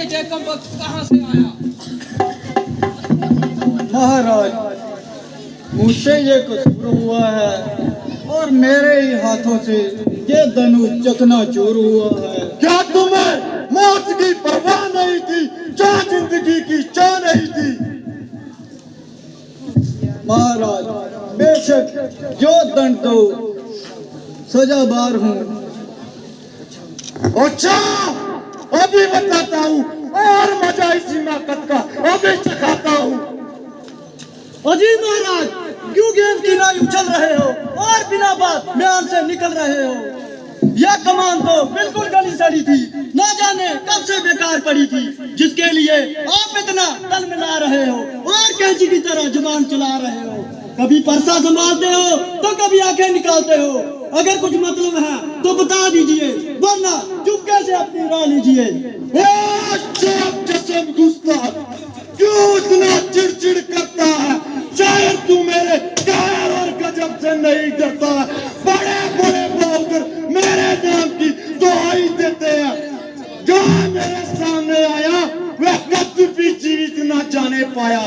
ये कम वक्त कहाँ से आया? महाराज, मुझसे ये कसूर हुआ है और मेरे ही हाथों से ये धनुष चकनाचूर हुआ है। क्या तुम्हें मौत की परवाह नहीं थी? क्या जिंदगी की चाह नहीं थी? महाराज, बेशक जो दंड दो सजाबार हूँ। अच्छा, अभी बताता हूँ और मजा इसी नाकत का अभी चखाता हूँ। अजी महाराज, क्यों गेंद की नाई उछल रहे हो और बिना बात म्यान से निकल रहे हो? यह कमान तो बिल्कुल गली सड़ी थी, ना जाने कब से बेकार पड़ी थी, जिसके लिए आप इतना तन मिला रहे हो और कैंची की तरह जुबान चला रहे हो। कभी परसा संभालते हो तो कभी आंखें निकालते हो। अगर कुछ मतलब है तो बता दीजिए, वरना चुपके से अपनी राह लीजिए। क्यों इतना चिड़चिड़ करता है? शायद तू मेरे कायर और गजब से नहीं डरता। बड़े बड़े बहादुर मेरे नाम की दुहाई देते हैं। जो मेरे सामने आया वह कभी भी जीवित न जाने पाया।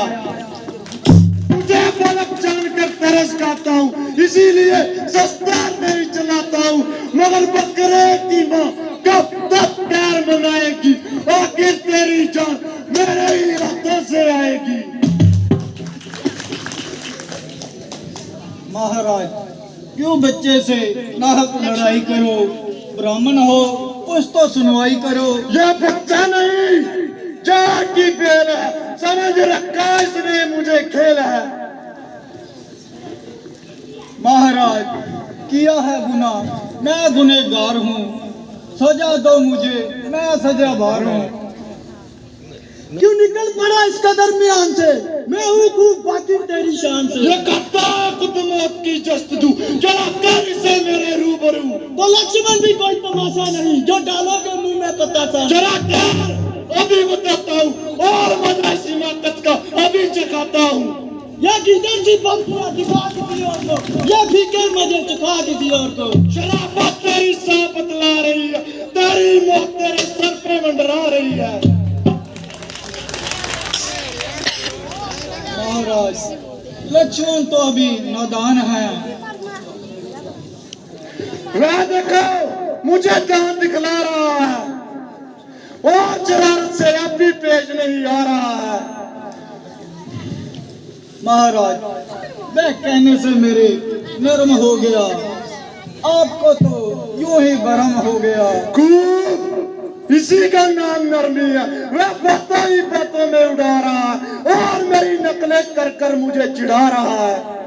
मुझे बलब जानकर तरस खाता हूँ, इसीलिए शस्त्र नहीं चलाता हूँ। मगर बकरे की माँ कब तक प्यार मनाएगी? आखिर तेरी जान मेरे ही हाथों से आएगी। महाराज, क्यों बच्चे से नाहक लड़ाई करो? ब्राह्मण हो कुछ तो सुनवाई करो। यह बच्चा नहीं, जान की बेल है। समझ रखा इसने मुझे खेल है। महाराज, किया है गुनाह, मैं गुनहगार हूँ। सजा दो मुझे, मैं सजाबार हूँ। क्यों निकल पड़ा इसका दरमियान से? मैं हूँ खूब बाकी तेरी शान से। ये कहता है खुद मौत की जस्तजू, जरा कर इसे मेरे रूबरू। तो लक्ष्मण भी कोई तमाशा नहीं जो डालोगे मुंह में पतासा। जरा कर, अभी बताता हूँ और मजा इसी नाकत का अभी चखाता हूँ। यह किधर सी बम्पुआ दिखा किसी और को, यह फीके मजे चखा किसी और को। शराबत तेरी सांप बतला रही है, तेरी मौत तेरे सर पे मंडरा रही है। महाराज, लक्ष्मण तो अभी नादान है। वह देखो मुझे दांत दिखला रहा है और शरारत से अब भी पेश नहीं आ रहा है। महाराज, वह कहने से मेरे नरम हो गया, आपको तो यूं ही बरम हो गया। खूब, इसी का नाम नरमी है। वह बातों ही बातों में उड़ा रहा है और मेरी नकलें कर कर मुझे चिढ़ा रहा है।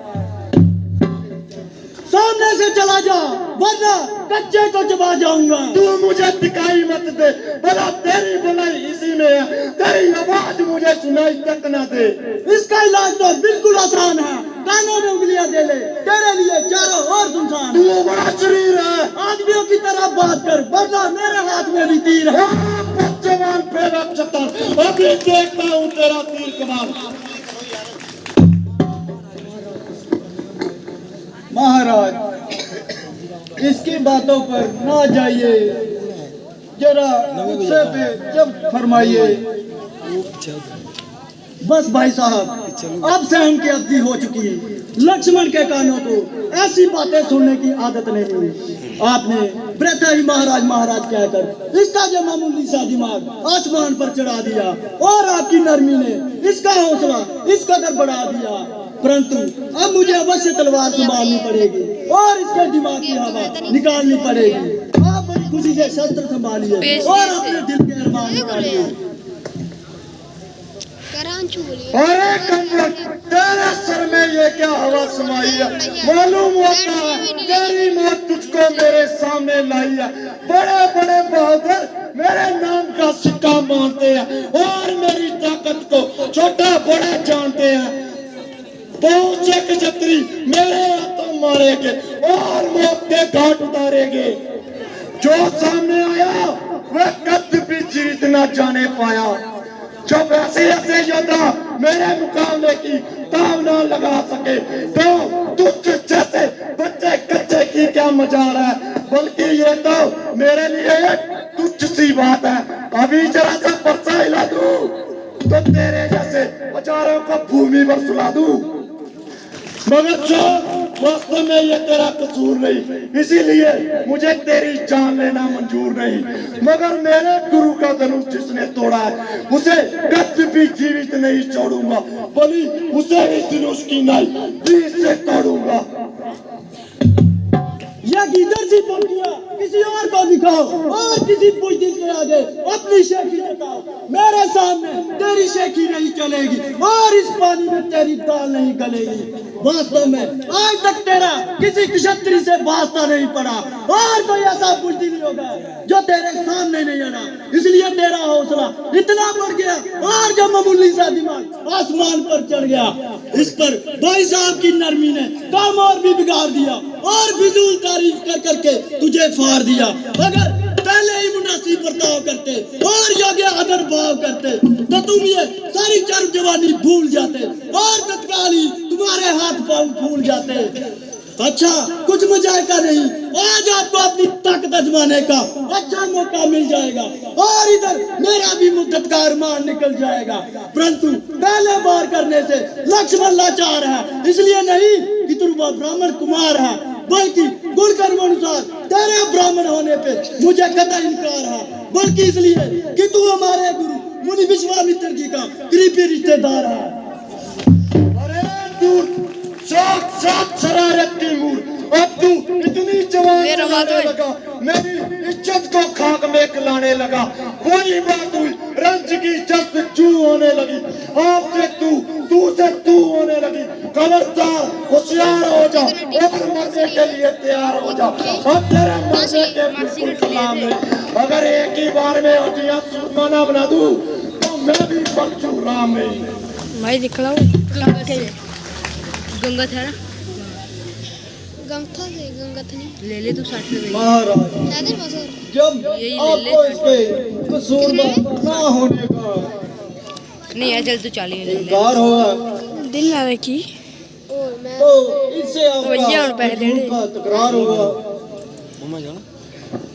सामने से चला जा, वरना कच्चे को चबा जाऊंगा। तू मुझे दिखाई मत दे, भला तेरी बुलाई इसी में है। तेरी आवाज मुझे सुनाई तक न दे। इसका इलाज तो बिल्कुल आसान है, कानों में उंगलियां दे ले, तेरे लिए चारों ओर सुनसान। तू बड़ा शरीर है, आदमियों की तरह बात कर, वरना मेरे हाथ में भी तीर है। जवान पे चतर, अभी देखता हूँ तेरा तीर कमाल। महाराज, इसकी बातों पर ना जाइए, जरा गुस्से पे जब फरमाइए। बस भाई साहब, अब सहन की अवधि हो चुकी है। लक्ष्मण के कानों को ऐसी बातें सुनने की आदत नहीं। आपने वृथा ही महाराज महाराज कहकर इसका जो मामूली सा दिमाग आसमान पर चढ़ा दिया और आपकी नरमी ने इसका हौसला इस कदर बढ़ा दिया। परंतु अब मुझे अवश्य तलवार संभालनी पड़ेगी और इसके दिमाग की हवा निकालनी पड़ेगी। आप बड़ी खुशी से शस्त्र संभालिए और अपने दिल के अरमान निकालिए। अरे कमर, तेरे सर में ये क्या हवा समाई है? मालूम होता है तेरी मौत तुझको मेरे सामने लाई है। बड़े बड़े बहादुर मेरे नाम का सिक्का मानते हैं और मेरी ताकत को छोटा बड़ा जानते हैं। बहुत से क्षत्रिय मेरे हाथों मारेंगे और मौत के घाट उतारेंगे। जो सामने आया वह कभी भी जीत न जाने पाया। जब ऐसे ऐसे योद्धा मेरे मुकाबले की ताव न लगा सके तो तुझ जैसे बच्चे कच्चे की क्या मजाल है? बल्कि ये तो मेरे लिए तुच्छ सी बात है। अभी जरा सा परसा भर सुला दूं, मगर जो वास्तव में ये तेरा कसूर नहीं, इसीलिए मुझे तेरी जान लेना मंजूर नहीं। मगर मेरे गुरु का धनुष जिसने तोड़ा है उसे कभी भी जीवित नहीं छोड़ूंगा, बल्कि उसे इस धनुष की नाई बीच से तोड़ूंगा। यह गीदड़ सी पंक्तियां किसी और को दिखाओ और किसी बुज़दिल के आगे अपनी शेखी दिखाओ। मेरे सामने तेरी शेखी नहीं चलेगी और इस पानी में तेरी दाल नहीं गलेगी। वास्तव में आज तक तेरा किसी क्षत्रिय से वास्ता नहीं पड़ा और कोई ऐसा बुज़दिल नहीं होगा जो तेरे सामने नहीं आना। इसलिए तेरा हौसला इतना बढ़ गया और जब मामूली सा दिमाग आसमान पर चढ़ गया, इस पर भाई साहब की नरमी ने काम और भी बिगाड़ दिया और फिजूल तारीफ कर करके तुझे फाड़ दिया। अगर पहले ही मुनासिब बर्ताव करते और योग्य अदर भाव करते तो तुम ये सारी चर्म जवानी भूल जाते और तत्काल ही तुम्हारे हाथ पांव फूल जाते। अच्छा, कुछ मजाका नहीं, आज आपको अपनी ताकत आजमाने का अच्छा मौका मिल जाएगा और इधर मेरा भी मुद्दत का अरमान निकल जाएगा। परंतु पहले बार करने से लक्ष्मण लाचार है, इसलिए नहीं कि तुरबा ब्राह्मण कुमार है, बल्कि गुण कर्म अनुसार तेरे ब्राह्मण होने पे मुझे कतई इनकार है, बल्कि इसलिए कि तू हमारे गुरु मुनि विश्वामित्र जी का करीबी रिश्तेदार है। अरे तू साक्षात शरारत की मूर, अब तू इतनी जवान चलाने लगा, मेरी इज्जत को खाक में खिलाने लगा। वही बात हुई, रंज की जस्त चू होने लगी, आपसे तू से तू होने लगी। खबरदार, होशियार हो जा और मरने के लिए तैयार हो जा। अब तेरे मरने के बिल्कुल सलाम नहीं। अगर एक ही बार में हड्डियां सुरमाना बना दूं तो मैं भी बख्शू राम नहीं। भाई दिखलाओ गंगा था ना, गंगा से गंगा था नहीं। ले ले तू 60 रुपए महाराज, दादर बसोर जब आपको इसके कसूर ना होने का नहीं है, चल तू 40 ले ले। इनकार होगा दिल ना रखी और मैं तो इससे भैया और आपका पैसे दे दे। का तकरार होगा।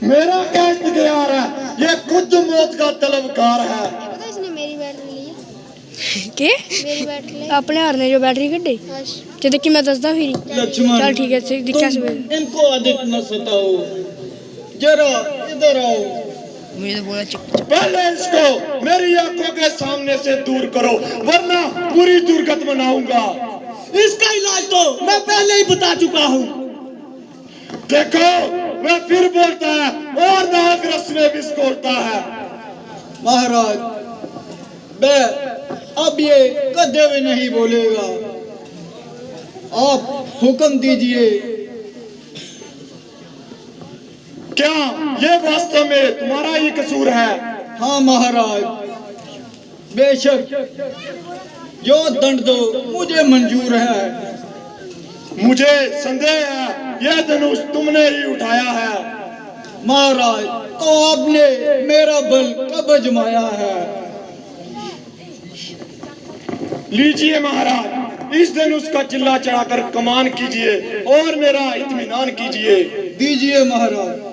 मेरा क्या इख्तियार है, ये खुद मौत का तलबगार है। पता इसने मेरी बैटरी ली है, के मेरी बैटरी ली अपने हार ने जो बैटरी कड्डी आज ते देखी मैं दसदा फिर। लक्ष्मण, चल ठीक है, दिखा से तुम इनको अधिक न सताओ, जरा इधर आओ। मुझे तो बोला पहले इसको मेरी आंखों के सामने से दूर करो, वरना पूरी दुर्गत बनाऊंगा। इसका इलाज तो मैं पहले ही बता चुका हूँ। देखो, मैं फिर बोलता है और नाक रस में विस्फोटता है। महाराज, मैं अब ये कदे भी नहीं बोलेगा, आप हुक्म दीजिए। क्या ये वास्तव में तुम्हारा ही कसूर है? हाँ महाराज, बेशक जो दंड दो मुझे मंजूर है। मुझे संदेह है यह धनुष तुमने ही उठाया है। महाराज, तो आपने मेरा बल कब आजमाया है? लीजिए महाराज, इस धनुष का चिल्ला चढ़ाकर कमान कीजिए और मेरा इत्मीनान कीजिए। दीजिए महाराज।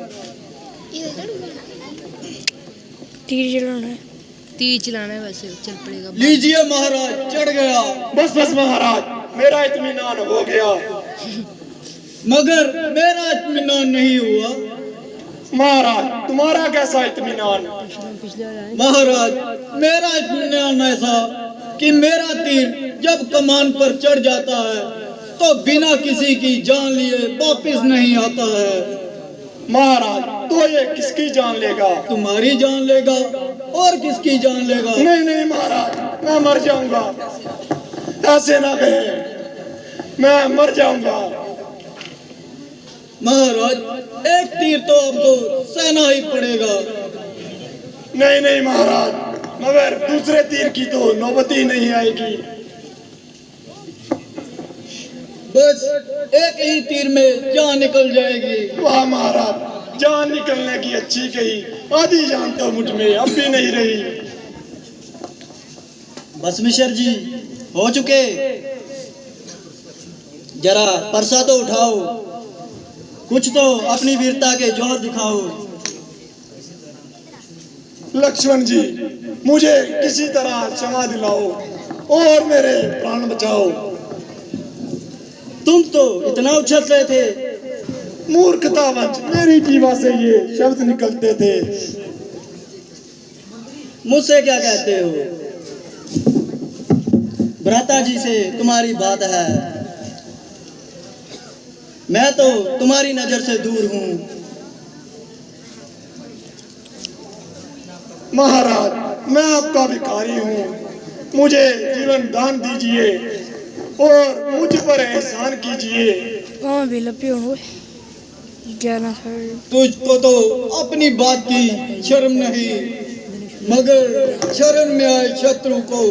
तीर चलाना है, वैसे चल पड़ेगा। लीजिए महाराज, चढ़ गया। बस बस महाराज, मेरा इत्मीनान हो गया। मगर मेरा इत्मीनान नहीं हुआ। महाराज, तुम्हारा कैसा इत्मीनान? महाराज, मेरा इत्मीनान ऐसा कि मेरा तीर जब कमान पर चढ़ जाता है तो बिना किसी की जान लिए वापस नहीं आता है। महाराज, तो ये किसकी जान लेगा? तुम्हारी जान लेगा और किसकी जान लेगा? नहीं नहीं महाराज, मैं मर जाऊंगा। ऐसे ना कहे, मैं मर जाऊंगा। महाराज, एक तीर तो आपको सहना ही पड़ेगा। नहीं नहीं महाराज, मगर दूसरे तीर की तो नौबत ही नहीं आएगी। बस एक ही तीर में जान निकल जाएगी। वाह महाराज, जान निकलने की अच्छी कही, आधी जान तो मुझ में अब भी नहीं रही। बस मिश्र जी, हो चुके। जरा परसा तो उठाओ, कुछ तो अपनी वीरता के जोहर दिखाओ। लक्ष्मण जी, मुझे किसी तरह क्षमा दिलाओ। और मेरे प्राण बचाओ। तुम तो इतना उछल रहे थे। मूर्खतावंश, मेरी जीवा से ये शब्द निकलते थे। मुझसे क्या कहते हो? भ्राता जी से तुम्हारी बात है। मैं तो तुम्हारी नजर से दूर हूं। महाराज, मैं आपका भिखारी हूँ, मुझे जीवन दान दीजिए और मुझ पर एहसान कीजिए। हाँ भी लपे हो 11 साल। तुझको तो अपनी बात की शर्म नहीं, मगर शरण में आए शत्रु को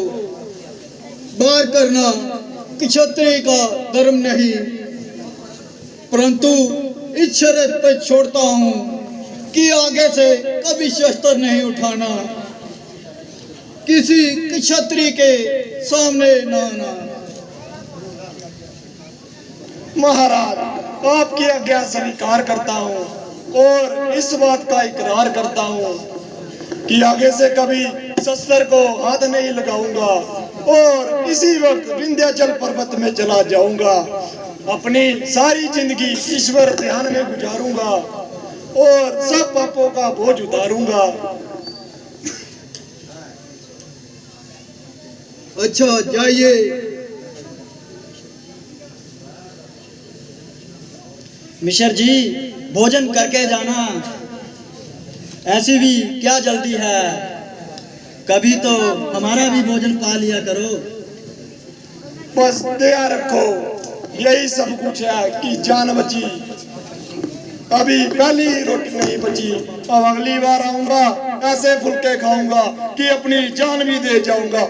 बार करना क्षत्रिय का धर्म नहीं। परंतु इस शर्त पर छोड़ता हूँ कि आगे से कभी शस्त्र नहीं उठाना, किसी क्षत्रिय के सामने ना आना। महाराज, आपकी आज्ञा स्वीकार करता हूँ और इस बात का इकरार करता हूँ कि आगे से कभी शस्त्र को हाथ नहीं लगाऊंगा और इसी वक्त विंध्याचल पर्वत में चला जाऊंगा। अपनी सारी जिंदगी ईश्वर ध्यान में गुजारूंगा और सब पापों का बोझ उतारूंगा। अच्छा, जाइए। मिश्र जी, भोजन करके जाना, ऐसी भी क्या जल्दी है? कभी तो हमारा भी भोजन पा लिया करो। बस दया रखो, यही सब कुछ है कि जान बची। अभी पहली रोटी नहीं बची, अब अगली बार आऊंगा ऐसे फुलके खाऊंगा कि अपनी जान भी दे जाऊंगा।